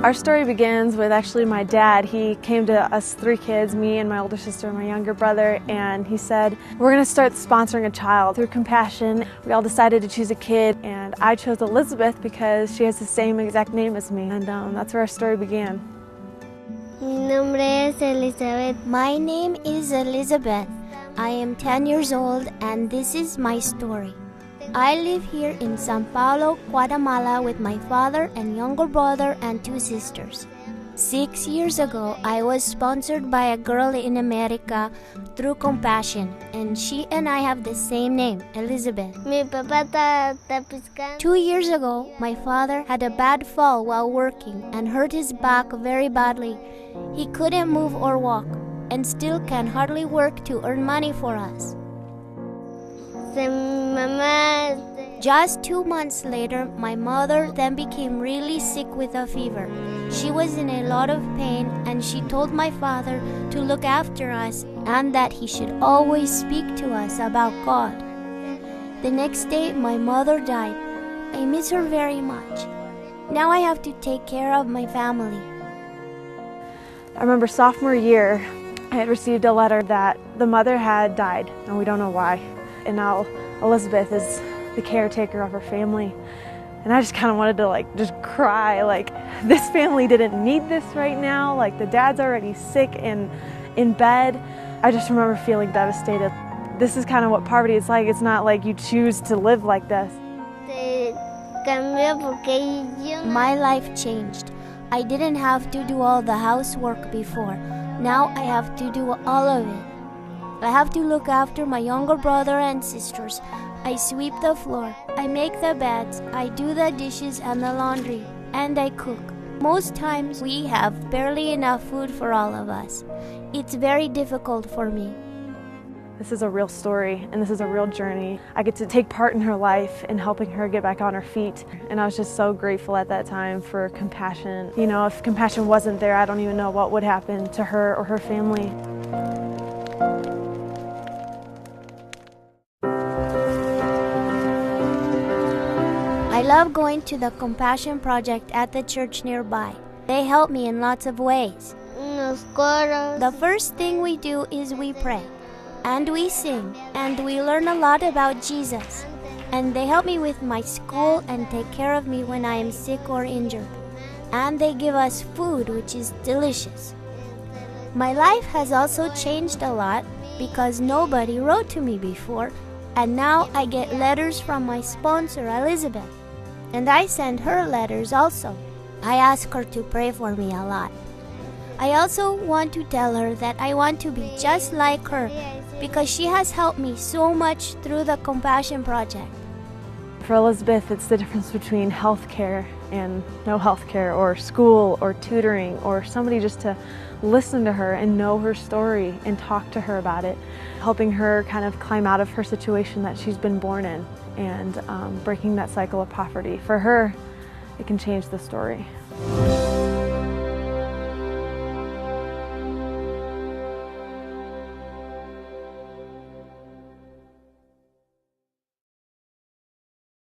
Our story begins with actually my dad. He came to us 3 kids, me and my older sister and my younger brother, and he said, we're going to start sponsoring a child. Through compassion, we all decided to choose a kid, and I chose Elisabeth because she has the same exact name as me, and that's where our story began. Mi nombre es Elisabeth. My name is Elisabeth. I am 10 years old and this is my story. I live here in São Paulo, Guatemala with my father and younger brother and 2 sisters. 6 years ago, I was sponsored by a girl in America through compassion, and she and I have the same name, Elisabeth. Mi papá está pescando. 2 years ago, my father had a bad fall while working and hurt his back very badly. He couldn't move or walk, and still can hardly work to earn money for us. Just 2 months later, my mother then became really sick with a fever. She was in a lot of pain and she told my father to look after us and that he should always speak to us about God. The next day, my mother died. I miss her very much. Now I have to take care of my family. I remember sophomore year, I had received a letter that the mother had died, and we don't know why. And now Elisabeth is the caretaker of her family. And I just kind of wanted to just cry, this family didn't need this right now, the dad's already sick and in bed. I just remember feeling devastated. This is kind of what poverty is like. It's not like you choose to live like this. My life changed. I didn't have to do all the housework before. Now I have to do all of it. I have to look after my younger brother and sisters. I sweep the floor, I make the beds, I do the dishes and the laundry, and I cook. Most times we have barely enough food for all of us. It's very difficult for me. This is a real story, and this is a real journey. I get to take part in her life and helping her get back on her feet. And I was just so grateful at that time for compassion. You know, if compassion wasn't there, I don't even know what would happen to her or her family. I love going to the Compassion Project at the church nearby. They help me in lots of ways. The first thing we do is we pray. And we sing, and we learn a lot about Jesus. And they help me with my school and take care of me when I am sick or injured. And they give us food, which is delicious. My life has also changed a lot because nobody wrote to me before, and now I get letters from my sponsor, Elisabeth. And I send her letters also. I ask her to pray for me a lot. I also want to tell her that I want to be just like her, because she has helped me so much through the Compassion Project. For Elisabeth, it's the difference between healthcare and no healthcare, or school, or tutoring, or somebody just to listen to her and know her story and talk to her about it, helping her kind of climb out of her situation that she's been born in, and breaking that cycle of poverty. For her, it can change the story.